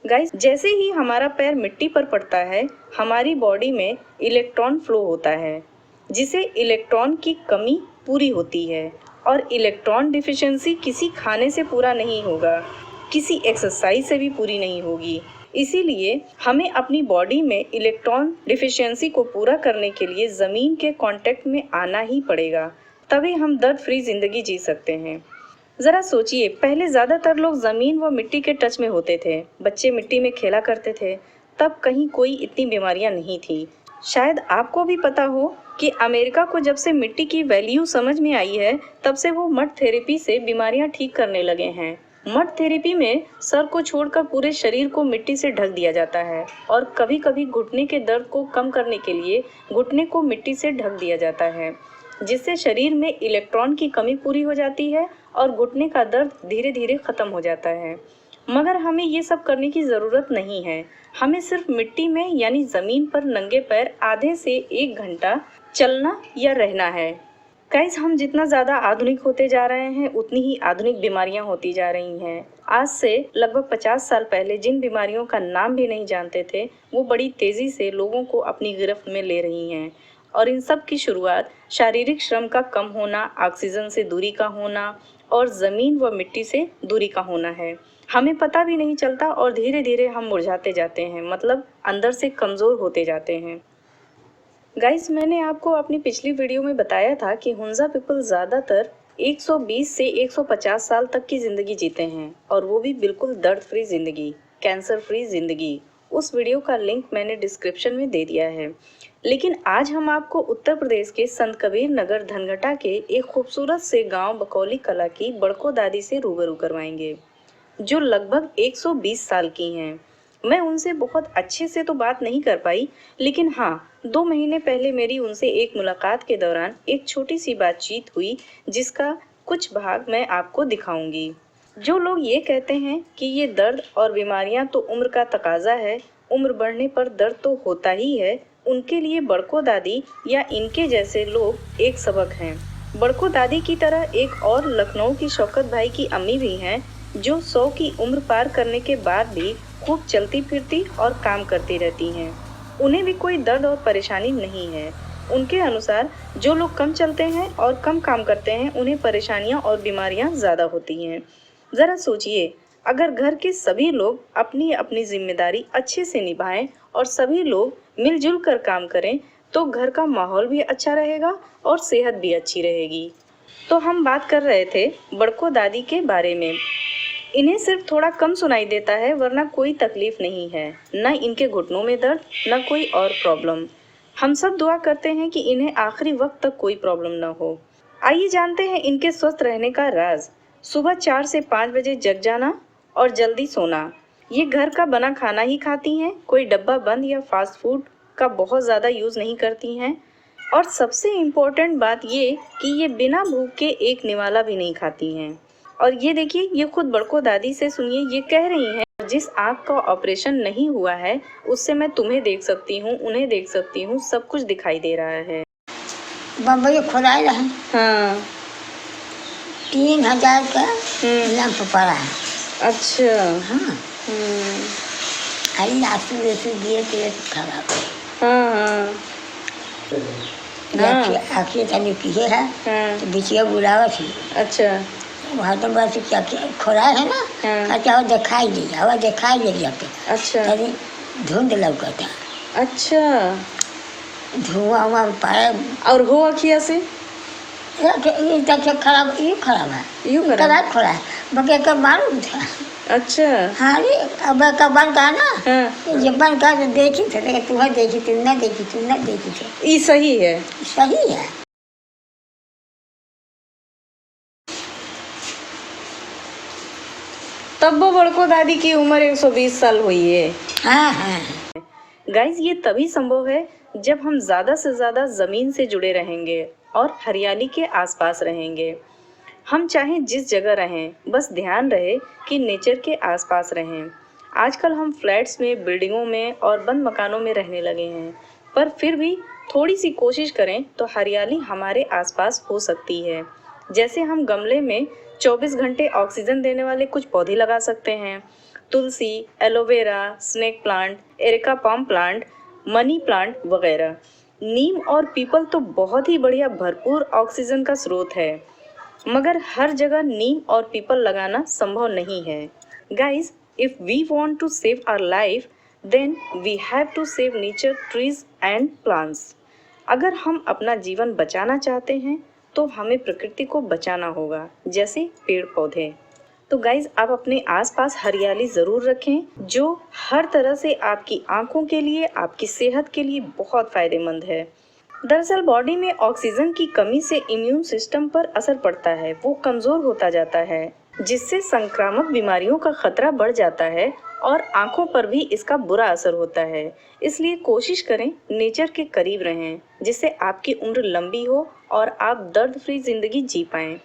Guys, जैसे ही हमारा पैर मिट्टी पर पड़ता है, हमारी बॉडी में इलेक्ट्रॉन फ्लो होता है, जिसे इलेक्ट्रॉन की कमी पूरी होती है। और इलेक्ट्रॉन डिफिशियंसी किसी खाने से पूरा नहीं होगा, किसी एक्सरसाइज से भी पूरी नहीं होगी। इसीलिए हमें अपनी बॉडी में इलेक्ट्रॉन डिफिशियंसी को पूरा करने के लिए ज़मीन के कांटेक्ट में आना ही पड़ेगा, तभी हम दर्द फ्री ज़िंदगी जी सकते हैं। ज़रा सोचिए, पहले ज़्यादातर लोग ज़मीन व मिट्टी के टच में होते थे। बच्चे मिट्टी में खेला करते थे, तब कहीं कोई इतनी बीमारियां नहीं थी। शायद आपको भी पता हो कि अमेरिका को जब से मिट्टी की वैल्यू समझ में आई है, तब से वो मड थेरेपी से बीमारियां ठीक करने लगे हैं। मड थेरेपी में सर को छोड़कर पूरे शरीर को मिट्टी से ढक दिया जाता है और कभी कभी घुटने के दर्द को कम करने के लिए घुटने को मिट्टी से ढक दिया जाता है, जिससे शरीर में इलेक्ट्रॉन की कमी पूरी हो जाती है और घुटने का दर्द धीरे धीरे ख़त्म हो जाता है। मगर हमें ये सब करने की ज़रूरत नहीं है। हमें सिर्फ मिट्टी में यानी ज़मीन पर नंगे पैर आधे से 1 घंटा चलना या रहना है। गाइस, हम जितना ज़्यादा आधुनिक होते जा रहे हैं, उतनी ही आधुनिक बीमारियां होती जा रही हैं। आज से लगभग 50 साल पहले जिन बीमारियों का नाम भी नहीं जानते थे, वो बड़ी तेज़ी से लोगों को अपनी गिरफ्त में ले रही हैं। और इन सब की शुरुआत शारीरिक श्रम का कम होना, ऑक्सीजन से दूरी का होना और ज़मीन व मिट्टी से दूरी का होना है। हमें पता भी नहीं चलता और धीरे धीरे हम मुरझाते जाते हैं, मतलब अंदर से कमज़ोर होते जाते हैं। गाइस, मैंने आपको अपनी पिछली वीडियो में बताया था कि हुंजा पीपल ज़्यादातर 120 से 150 साल तक की ज़िंदगी जीते हैं, और वो भी बिल्कुल दर्द फ्री ज़िंदगी, कैंसर फ्री ज़िंदगी। उस वीडियो का लिंक मैंने डिस्क्रिप्शन में दे दिया है। लेकिन आज हम आपको उत्तर प्रदेश के संत कबीर नगर धनघटा के एक खूबसूरत से गांव बकौली कला की बड़को दादी से रूबरू करवाएंगे, जो लगभग 120 साल की हैं। मैं उनसे बहुत अच्छे से तो बात नहीं कर पाई, लेकिन हाँ, 2 महीने पहले मेरी उनसे एक मुलाकात के दौरान एक छोटी सी बातचीत हुई, जिसका कुछ भाग मैं आपको दिखाऊंगी। जो लोग ये कहते हैं कि ये दर्द और बीमारियां तो उम्र का तकाजा है, उम्र बढ़ने पर दर्द तो होता ही है, उनके लिए बड़को दादी या इनके जैसे लोग एक सबक हैं। बड़को दादी की तरह एक और लखनऊ की शौकत भाई की अम्मी भी हैं, जो 100 की उम्र पार करने के बाद भी खूब चलती फिरती और काम करती रहती हैं। उन्हें भी कोई दर्द और परेशानी नहीं है। उनके अनुसार जो लोग कम चलते हैं और कम काम करते हैं, उन्हें परेशानियां और बीमारियां ज़्यादा होती हैं। ज़रा सोचिए, अगर घर के सभी लोग अपनी अपनी जिम्मेदारी अच्छे से निभाएं और सभी लोग मिलजुल कर काम करें, तो घर का माहौल भी अच्छा रहेगा और सेहत भी अच्छी रहेगी। तो हम बात कर रहे थे बड़को दादी के बारे में। इन्हें सिर्फ थोड़ा कम सुनाई देता है, वरना कोई तकलीफ नहीं है, न इनके घुटनों में दर्द, न कोई और प्रॉब्लम। हम सब दुआ करते हैं कि इन्हें आखिरी वक्त तक कोई प्रॉब्लम न हो। आइए जानते हैं इनके स्वस्थ रहने का राज। सुबह 4 से 5 बजे जग जाना और जल्दी सोना। ये घर का बना खाना ही खाती हैं, कोई डब्बा बंद या फास्ट फूड का बहुत ज़्यादा यूज़ नहीं करती हैं। और सबसे इम्पोर्टेंट बात ये कि ये बिना भूख के एक निवाला भी नहीं खाती हैं। और ये देखिए, ये खुद बड़को दादी से सुनिए, ये कह रही हैं, जिस आँख का ऑपरेशन नहीं हुआ है, उससे मैं तुम्हें देख सकती हूँ, उन्हें देख सकती हूँ, सब कुछ दिखाई दे रहा है। बम्बई खुदाई रहे। हाँ। 3000 का लैंप पड़ा है। अच्छा। हाँ। अरे आंसू दिए तेरे खराब। हाँ हाँ। आखिर तनी किए है। हाँ। तो बिचिया बुलावा थी। अच्छा। वहाँ तो बस क्या खुदाई है ना। हाँ। क्या दिखाई दी, हवा दिखाई दे जाते। अच्छा। तनी धुंध लौका था। अच्छा। धुआं वहाँ पाए। और हो अखिया से ये खराब, ये खराब है, यूँ खराब खड़ा है, बगे का मालूम था। अच्छा। हाँ रे, अब का बन का ना। हाँ। ये बन का देखी थे, लेकिन तुम्हें देखी थी, न देखी थी, न देखी थी। ये सही है। सही है। तब वो बड़को दादी की उम्र 120 साल हुई है। हाँ हाँ। गाइस, ये तभी संभव है जब हम ज़्यादा से ज़्यादा ज़मीन से जुड़े रहेंगे और हरियाली के आसपास रहेंगे। हम चाहे जिस जगह रहें, बस ध्यान रहे कि नेचर के आसपास रहें। आजकल हम फ्लैट्स में, बिल्डिंगों में और बंद मकानों में रहने लगे हैं, पर फिर भी थोड़ी सी कोशिश करें तो हरियाली हमारे आसपास हो सकती है। जैसे हम गमले में 24 घंटे ऑक्सीजन देने वाले कुछ पौधे लगा सकते हैं, तुलसी, aloe vera, snake plant, areca palm plant, money plant वगैरह। नीम और पीपल तो बहुत ही बढ़िया भरपूर ऑक्सीजन का स्रोत है, मगर हर जगह नीम और पीपल लगाना संभव नहीं है। Guys, if we want to save our life, then we have to save nature, trees and plants. अगर हम अपना जीवन बचाना चाहते हैं तो हमें प्रकृति को बचाना होगा, जैसे पेड़ पौधे। तो गाइज, आप अपने आसपास हरियाली ज़रूर रखें, जो हर तरह से आपकी आंखों के लिए, आपकी सेहत के लिए बहुत फ़ायदेमंद है। दरअसल बॉडी में ऑक्सीजन की कमी से इम्यून सिस्टम पर असर पड़ता है, वो कमज़ोर होता जाता है, जिससे संक्रामक बीमारियों का खतरा बढ़ जाता है और आंखों पर भी इसका बुरा असर होता है। इसलिए कोशिश करें नेचर के करीब रहें, जिससे आपकी उम्र लंबी हो और आप दर्द फ्री ज़िंदगी जी पाएं।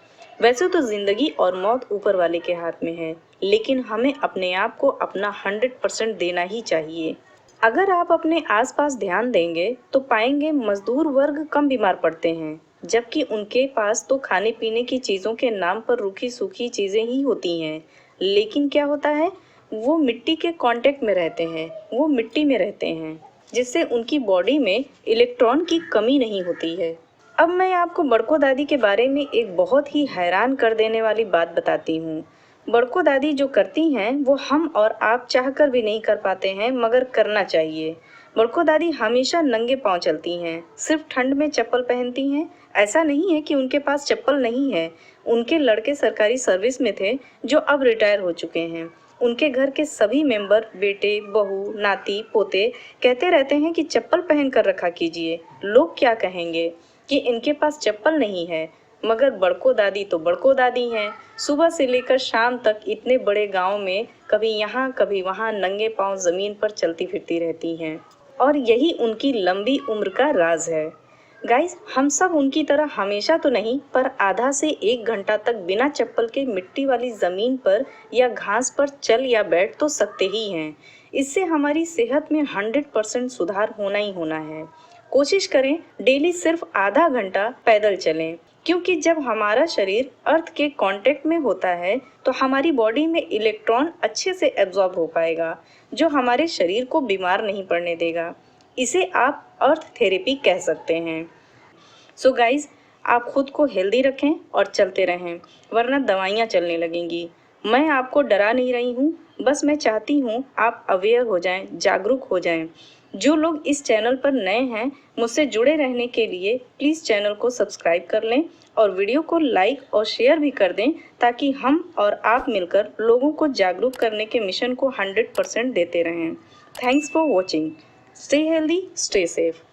वैसे तो ज़िंदगी और मौत ऊपर वाले के हाथ में है, लेकिन हमें अपने आप को अपना 100% देना ही चाहिए। अगर आप अपने आसपास ध्यान देंगे तो पाएंगे मजदूर वर्ग कम बीमार पड़ते हैं, जबकि उनके पास तो खाने पीने की चीज़ों के नाम पर रूखी सूखी चीज़ें ही होती हैं। लेकिन क्या होता है, वो मिट्टी के कांटेक्ट में रहते हैं, वो मिट्टी में रहते हैं, जिससे उनकी बॉडी में इलेक्ट्रॉन की कमी नहीं होती है। अब मैं आपको बड़को दादी के बारे में एक बहुत ही हैरान कर देने वाली बात बताती हूँ। बड़को दादी जो करती हैं वो हम और आप चाहकर भी नहीं कर पाते हैं, मगर करना चाहिए। बड़को दादी हमेशा नंगे पांव चलती हैं, सिर्फ ठंड में चप्पल पहनती हैं। ऐसा नहीं है कि उनके पास चप्पल नहीं है, उनके लड़के सरकारी सर्विस में थे जो अब रिटायर हो चुके हैं। उनके घर के सभी मेंबर, बेटे, बहू, नाती, पोते कहते रहते हैं कि चप्पल पहन कर रखा कीजिए, लोग क्या कहेंगे कि इनके पास चप्पल नहीं है। मगर बड़को दादी तो बड़को दादी हैं, सुबह से लेकर शाम तक इतने बड़े गांव में कभी यहाँ कभी वहाँ नंगे पांव ज़मीन पर चलती फिरती रहती हैं, और यही उनकी लंबी उम्र का राज है। गाइस, हम सब उनकी तरह हमेशा तो नहीं, पर आधा से 1 घंटा तक बिना चप्पल के मिट्टी वाली ज़मीन पर या घास पर चल या बैठ तो सकते ही हैं। इससे हमारी सेहत में 100% सुधार होना ही होना है। कोशिश करें डेली सिर्फ आधा घंटा पैदल चलें, क्योंकि जब हमारा शरीर अर्थ के कांटेक्ट में होता है तो हमारी बॉडी में इलेक्ट्रॉन अच्छे से एब्जॉर्ब हो पाएगा, जो हमारे शरीर को बीमार नहीं पड़ने देगा। इसे आप अर्थ थेरेपी कह सकते हैं। सो गाइज, आप खुद को हेल्दी रखें और चलते रहें, वरना दवाइयाँ चलने लगेंगी। मैं आपको डरा नहीं रही हूँ, बस मैं चाहती हूँ आप अवेयर हो जाएं, जागरूक हो जाएं। जो लोग इस चैनल पर नए हैं, मुझसे जुड़े रहने के लिए प्लीज़ चैनल को सब्सक्राइब कर लें और वीडियो को लाइक और शेयर भी कर दें, ताकि हम और आप मिलकर लोगों को जागरूक करने के मिशन को 100% देते रहें। Thanks for watching. Stay healthy, stay safe.